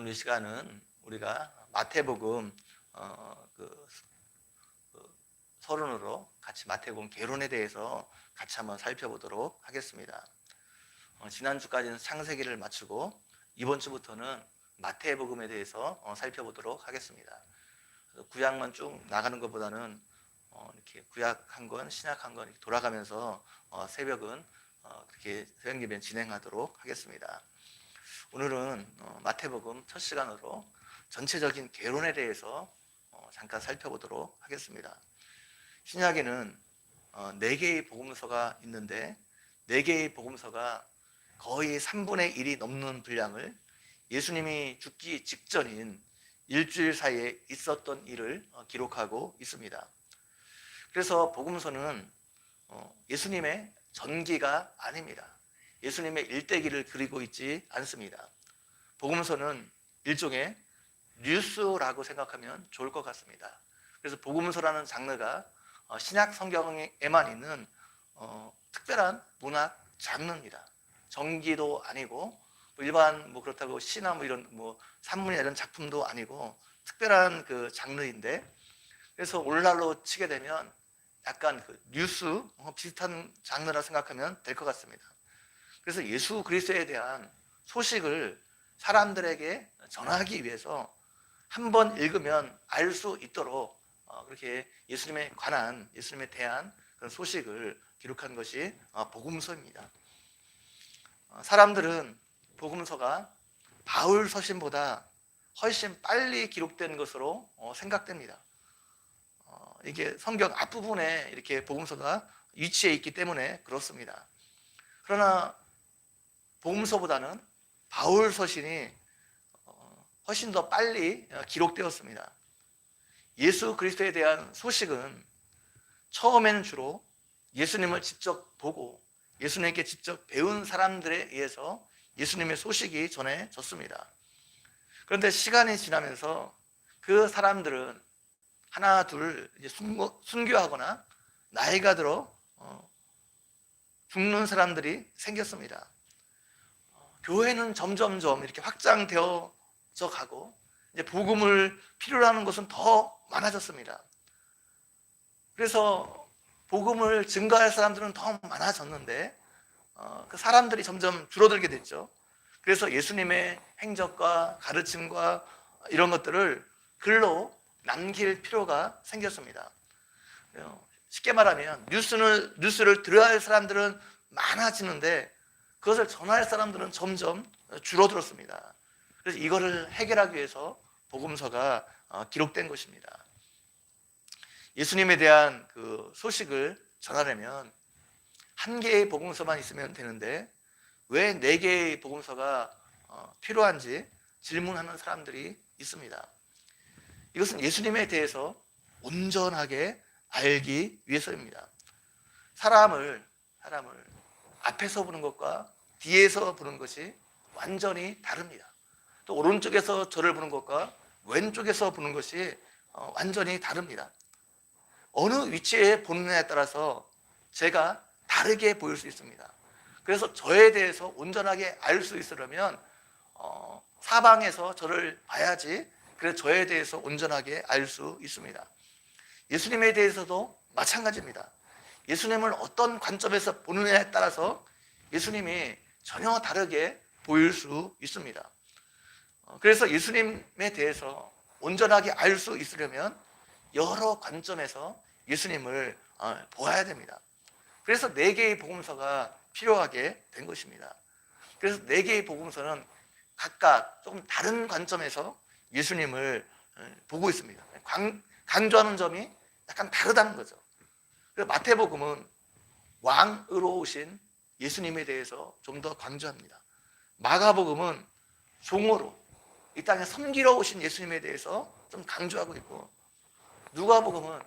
오늘 이 시간은 우리가 마태복음 서론으로 같이 마태복음 개론에 대해서 같이 한번 살펴보도록 하겠습니다. 지난주까지는 창세기를 마치고 이번 주부터는 마태복음에 대해서 살펴보도록 하겠습니다. 구약만 쭉 나가는 것보다는 이렇게 구약 한 권, 신약 한 권 돌아가면서 새벽은 그렇게 새벽 예배 진행하도록 하겠습니다. 오늘은 마태복음 첫 시간으로 전체적인 개론에 대해서 잠깐 살펴보도록 하겠습니다. 신약에는 4개의 복음서가 있는데 4개의 복음서가 거의 3분의 1이 넘는 분량을 예수님이 죽기 직전인 일주일 사이에 있었던 일을 기록하고 있습니다. 그래서 복음서는 예수님의 전기가 아닙니다. 예수님의 일대기를 그리고 있지 않습니다. 복음서는 일종의 뉴스라고 생각하면 좋을 것 같습니다. 그래서 복음서라는 장르가 신약 성경에만 있는 특별한 문학 장르입니다. 전기도 아니고 일반 그렇다고 시나 이런 산문이나 이런 작품도 아니고 특별한 그 장르인데, 그래서 오늘날로 치게 되면 약간 그 뉴스 비슷한 장르라 생각하면 될 것 같습니다. 그래서 예수 그리스도에 대한 소식을 사람들에게 전하기 위해서 한번 읽으면 알 수 있도록 그렇게 예수님에 관한, 예수님에 대한 그런 소식을 기록한 것이 복음서입니다. 사람들은 복음서가 바울 서신보다 훨씬 빨리 기록된 것으로 생각됩니다. 이게 성경 앞부분에 이렇게 복음서가 위치해 있기 때문에 그렇습니다. 그러나 복음서보다는 바울 서신이 훨씬 더 빨리 기록되었습니다. 예수 그리스도에 대한 소식은 처음에는 주로 예수님을 직접 보고 예수님께 직접 배운 사람들에 의해서 예수님의 소식이 전해졌습니다. 그런데 시간이 지나면서 그 사람들은 하나 둘 이제 순교하거나 나이가 들어 죽는 사람들이 생겼습니다. 교회는 점점점 이렇게 확장되어져 가고 이제 복음을 필요로 하는 것은 더 많아졌습니다. 그래서 복음을 증거할 사람들은 더 많아졌는데 그 사람들이 점점 줄어들게 됐죠. 그래서 예수님의 행적과 가르침과 이런 것들을 글로 남길 필요가 생겼습니다. 쉽게 말하면 뉴스를 들어야 할 사람들은 많아지는데 그것을 전할 사람들은 점점 줄어들었습니다. 그래서 이거를 해결하기 위해서 복음서가 기록된 것입니다. 예수님에 대한 그 소식을 전하려면 한 개의 복음서만 있으면 되는데 왜 4개의 복음서가 필요한지 질문하는 사람들이 있습니다. 이것은 예수님에 대해서 온전하게 알기 위해서입니다. 사람을 앞에서 보는 것과 뒤에서 보는 것이 완전히 다릅니다. 또 오른쪽에서 저를 보는 것과 왼쪽에서 보는 것이 완전히 다릅니다. 어느 위치에 보느냐에 따라서 제가 다르게 보일 수 있습니다. 그래서 저에 대해서 온전하게 알 수 있으려면 사방에서 저를 봐야지 그래서 저에 대해서 온전하게 알 수 있습니다. 예수님에 대해서도 마찬가지입니다. 예수님을 어떤 관점에서 보느냐에 따라서 예수님이 전혀 다르게 보일 수 있습니다. 그래서 예수님에 대해서 온전하게 알 수 있으려면 여러 관점에서 예수님을 보아야 됩니다. 그래서 4개의 복음서가 필요하게 된 것입니다. 그래서 4개의 복음서는 각각 조금 다른 관점에서 예수님을 보고 있습니다. 강조하는 점이 약간 다르다는 거죠. 그래서 마태복음은 왕으로 오신 예수님에 대해서 좀 더 강조합니다. 마가복음은 종으로 이 땅에 섬기러 오신 예수님에 대해서 좀 강조하고 있고, 누가복음은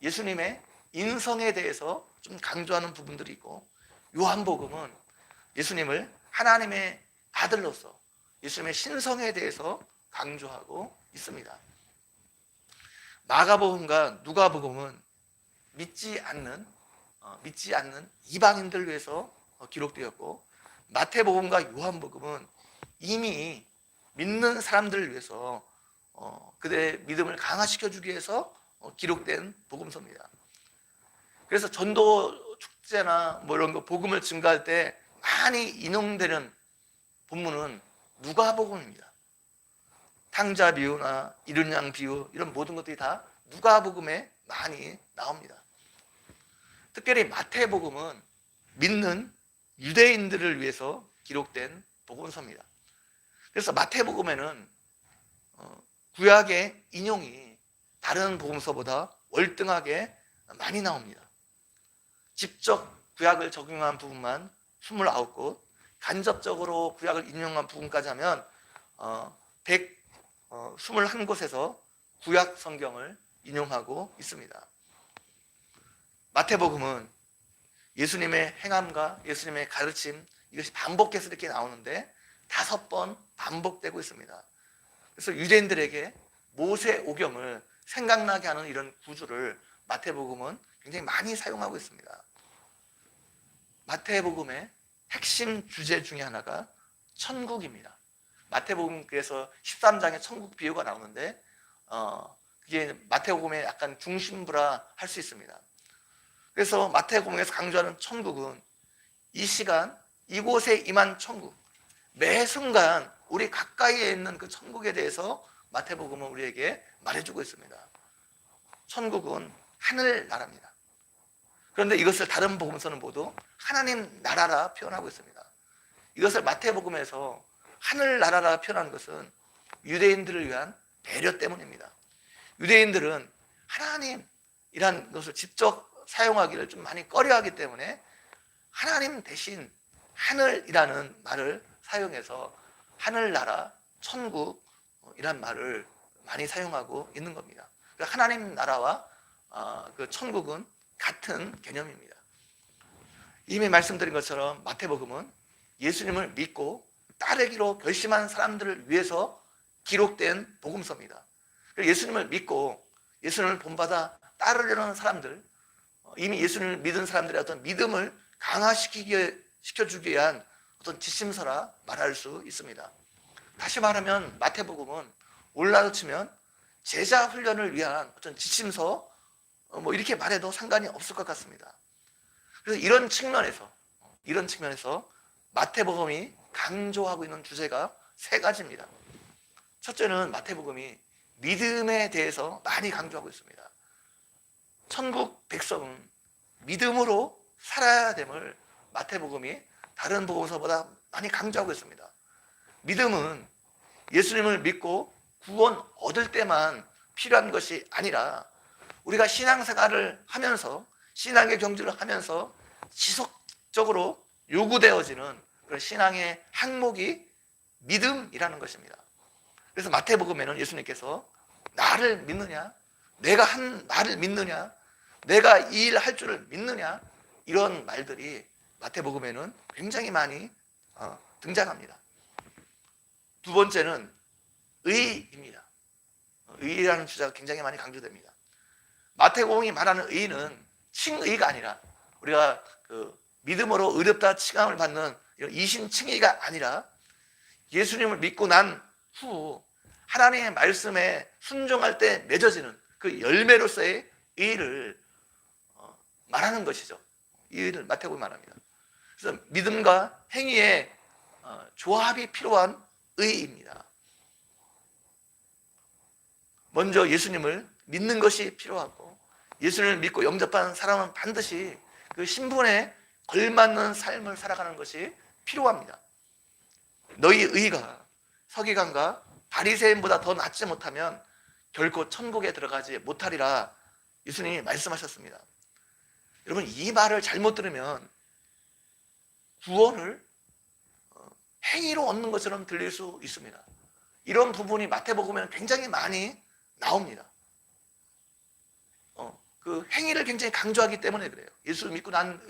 예수님의 인성에 대해서 좀 강조하는 부분들이 있고, 요한복음은 예수님을 하나님의 아들로서 예수님의 신성에 대해서 강조하고 있습니다. 마가복음과 누가복음은 믿지 않는 이방인들을 위해서 기록되었고, 마태복음과 요한복음은 이미 믿는 사람들을 위해서 그들의 믿음을 강화시켜주기 위해서 기록된 복음서입니다. 그래서 전도 축제나 뭐 이런 거 복음을 증가할 때 많이 인용되는 본문은 누가복음입니다. 탕자 비유나 이른 양 비유 이런 모든 것들이 다 누가복음에 많이 나옵니다. 특별히 마태복음은 믿는 유대인들을 위해서 기록된 복음서입니다. 그래서 마태복음에는 구약의 인용이 다른 복음서보다 월등하게 많이 나옵니다. 직접 구약을 적용한 부분만 29곳, 간접적으로 구약을 인용한 부분까지 하면 121곳에서 구약 성경을 인용하고 있습니다. 마태복음은 예수님의 행함과 예수님의 가르침 이것이 반복해서 이렇게 나오는데 5번 반복되고 있습니다. 그래서 유대인들에게 모세 오경을 생각나게 하는 이런 구조를 마태복음은 굉장히 많이 사용하고 있습니다. 마태복음의 핵심 주제 중에 하나가 천국입니다. 마태복음 그래서 13장에 천국 비유가 나오는데 그게 마태복음의 약간 중심부라 할 수 있습니다. 그래서 마태복음에서 강조하는 천국은 이 시간 이곳에 임한 천국, 매 순간 우리 가까이에 있는 그 천국에 대해서 마태복음은 우리에게 말해주고 있습니다. 천국은 하늘나라입니다. 그런데 이것을 다른 복음서는 모두 하나님 나라라 표현하고 있습니다. 이것을 마태복음에서 하늘나라라 표현한 것은 유대인들을 위한 배려 때문입니다. 유대인들은 하나님이란 것을 직접 사용하기를 좀 많이 꺼려하기 때문에 하나님 대신 하늘이라는 말을 사용해서 하늘나라, 천국이란 말을 많이 사용하고 있는 겁니다. 하나님 나라와 그 천국은 같은 개념입니다. 이미 말씀드린 것처럼 마태복음은 예수님을 믿고 따르기로 결심한 사람들을 위해서 기록된 복음서입니다. 예수님을 믿고 예수님을 본받아 따르려는 사람들, 이미 예수님을 믿은 사람들의 어떤 믿음을 강화시켜주기 위한 어떤 지침서라 말할 수 있습니다. 다시 말하면 마태복음은 오늘날로 치면 제자 훈련을 위한 어떤 지침서 뭐 이렇게 말해도 상관이 없을 것 같습니다. 그래서 이런 측면에서 마태복음이 강조하고 있는 주제가 3가지입니다. 첫째는 마태복음이 믿음에 대해서 많이 강조하고 있습니다. 천국 백성은 믿음으로 살아야 됨을 마태복음이 다른 복음서보다 많이 강조하고 있습니다. 믿음은 예수님을 믿고 구원 얻을 때만 필요한 것이 아니라 우리가 신앙생활을 하면서 신앙의 경주를 하면서 지속적으로 요구되어지는 그런 신앙의 항목이 믿음이라는 것입니다. 그래서 마태복음에는 예수님께서 나를 믿느냐, 내가 한 말을 믿느냐, 내가 이 일 할 줄을 믿느냐, 이런 말들이 마태복음에는 굉장히 많이 등장합니다. 두 번째는 의입니다. 의라는 주제가 굉장히 많이 강조됩니다. 마태복음이 말하는 의는 칭의가 아니라 우리가 그 믿음으로 의롭다 칭함을 받는 이런 이신칭의가 아니라 예수님을 믿고 난 후 하나님의 말씀에 순종할 때 맺어지는 그 열매로서의 의를 말하는 것이죠. 이 의를 마태복음이 말합니다. 그래서 믿음과 행위의 조합이 필요한 의입니다. 먼저 예수님을 믿는 것이 필요하고 예수님을 믿고 영접한 사람은 반드시 그 신분에 걸맞는 삶을 살아가는 것이 필요합니다. 너희 의가 서기관과 바리새인보다 더 낫지 못하면 결코 천국에 들어가지 못하리라 예수님이 말씀하셨습니다. 여러분, 이 말을 잘못 들으면 구원을 행위로 얻는 것처럼 들릴 수 있습니다. 이런 부분이 마태복음에는 굉장히 많이 나옵니다. 그 행위를 굉장히 강조하기 때문에 그래요. 예수를 믿고 난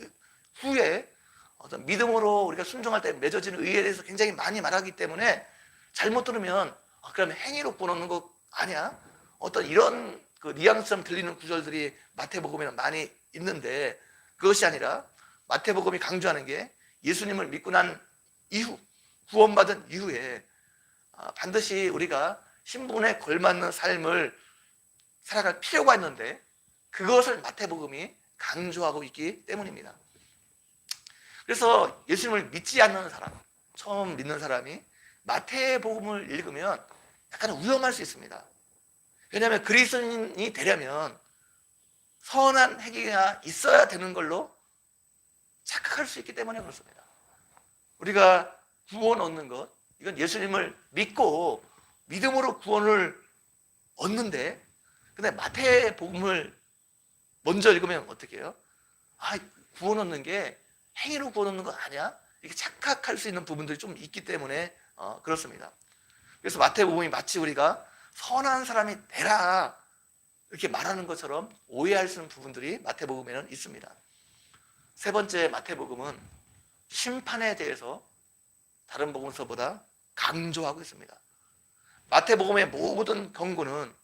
후에 어떤 믿음으로 우리가 순종할 때 맺어지는 의에 대해서 굉장히 많이 말하기 때문에 잘못 들으면 그러면 행위로 구원하는 거 아니야? 어떤 이런 그 뉘앙스처럼 들리는 구절들이 마태복음에는 많이 있는데 그것이 아니라 마태복음이 강조하는 게 예수님을 믿고 난 이후, 구원받은 이후에 반드시 우리가 신분에 걸맞는 삶을 살아갈 필요가 있는데 그것을 마태복음이 강조하고 있기 때문입니다. 그래서 예수님을 믿지 않는 사람, 처음 믿는 사람이 마태복음을 읽으면 약간 위험할 수 있습니다. 왜냐하면 그리스도인이 되려면 선한 행위가 있어야 되는 걸로 착각할 수 있기 때문에 그렇습니다. 우리가 구원 얻는 것, 이건 예수님을 믿고 믿음으로 구원을 얻는데, 근데 마태복음을 먼저 읽으면 어떻게 해요? 구원 얻는 게 행위로 구원 얻는 거 아니야? 이렇게 착각할 수 있는 부분들이 좀 있기 때문에 그렇습니다. 그래서 마태복음이 마치 우리가 선한 사람이 되라 이렇게 말하는 것처럼 오해할 수 있는 부분들이 마태복음에는 있습니다. 세 번째, 마태복음은 심판에 대해서 다른 복음서보다 강조하고 있습니다. 마태복음의 모든 경고는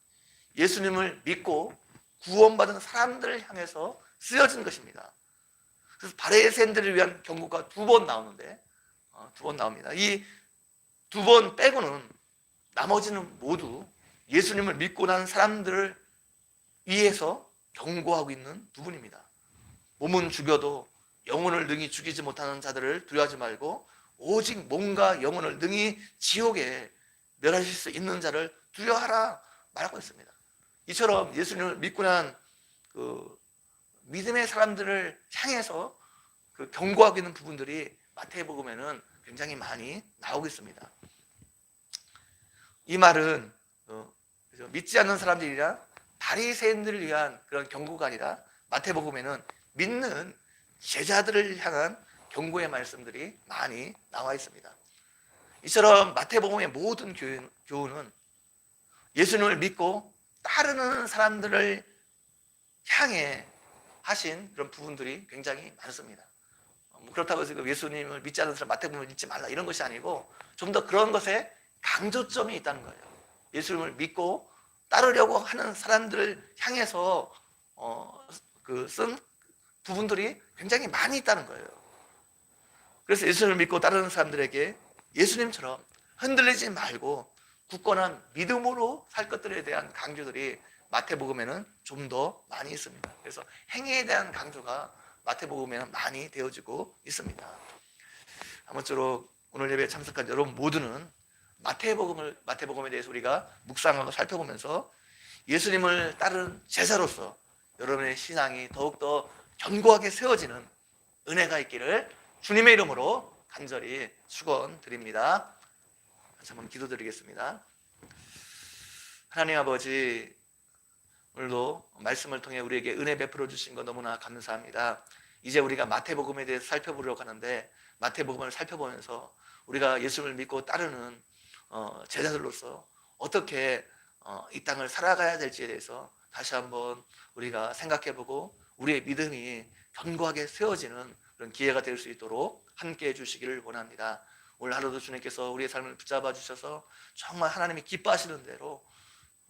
예수님을 믿고 구원받은 사람들을 향해서 쓰여진 것입니다. 그래서 바리새인들을 위한 경고가 두 번 나오는데, 두 번 나옵니다. 이 두 번 빼고는 나머지는 모두 예수님을 믿고 난 사람들을 위해서 경고하고 있는 부분입니다. 몸은 죽여도 영혼을 능히 죽이지 못하는 자들을 두려워하지 말고 오직 몸과 영혼을 능히 지옥에 멸하실 수 있는 자를 두려워하라 말하고 있습니다. 이처럼 예수님을 믿고 난 그 믿음의 사람들을 향해서 그 경고하고 있는 부분들이 마태복음에는 굉장히 많이 나오고 있습니다. 이 말은 믿지 않는 사람들이나 바리새인들을 위한 그런 경고가 아니라 마태복음에는 믿는 제자들을 향한 경고의 말씀들이 많이 나와 있습니다. 이처럼 마태복음의 모든 교훈은 예수님을 믿고 따르는 사람들을 향해 하신 그런 부분들이 굉장히 많습니다. 그렇다고 해서 예수님을 믿지 않는 사람 마태복음을 읽지 말라 이런 것이 아니고 좀 더 그런 것에 강조점이 있다는 거예요. 예수님을 믿고 따르려고 하는 사람들을 향해서 쓴 부분들이 굉장히 많이 있다는 거예요. 그래서 예수님을 믿고 따르는 사람들에게 예수님처럼 흔들리지 말고 굳건한 믿음으로 살 것들에 대한 강조들이 마태복음에는 좀 더 많이 있습니다. 그래서 행위에 대한 강조가 마태복음에는 많이 되어지고 있습니다. 아무쪼록 오늘 예배에 참석한 여러분 모두는 마태복음에 대해서 우리가 묵상하고 살펴보면서 예수님을 따르는 제자로서 여러분의 신앙이 더욱더 견고하게 세워지는 은혜가 있기를 주님의 이름으로 간절히 축원드립니다. 다시 한번 기도드리겠습니다. 하나님 아버지, 오늘도 말씀을 통해 우리에게 은혜 베풀어 주신 것 너무나 감사합니다. 이제 우리가 마태복음에 대해서 살펴보려고 하는데 마태복음을 살펴보면서 우리가 예수를 믿고 따르는 제자들로서 어떻게 이 땅을 살아가야 될지에 대해서 다시 한번 우리가 생각해보고 우리의 믿음이 견고하게 세워지는 그런 기회가 될 수 있도록 함께해 주시기를 원합니다. 오늘 하루도 주님께서 우리의 삶을 붙잡아 주셔서 정말 하나님이 기뻐하시는 대로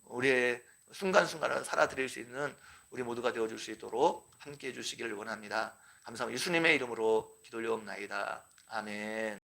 우리의 순간순간을 살아드릴 수 있는 우리 모두가 되어줄 수 있도록 함께해 주시기를 원합니다. 감사합니다. 예수님의 이름으로 기도 올려옵나이다. 아멘.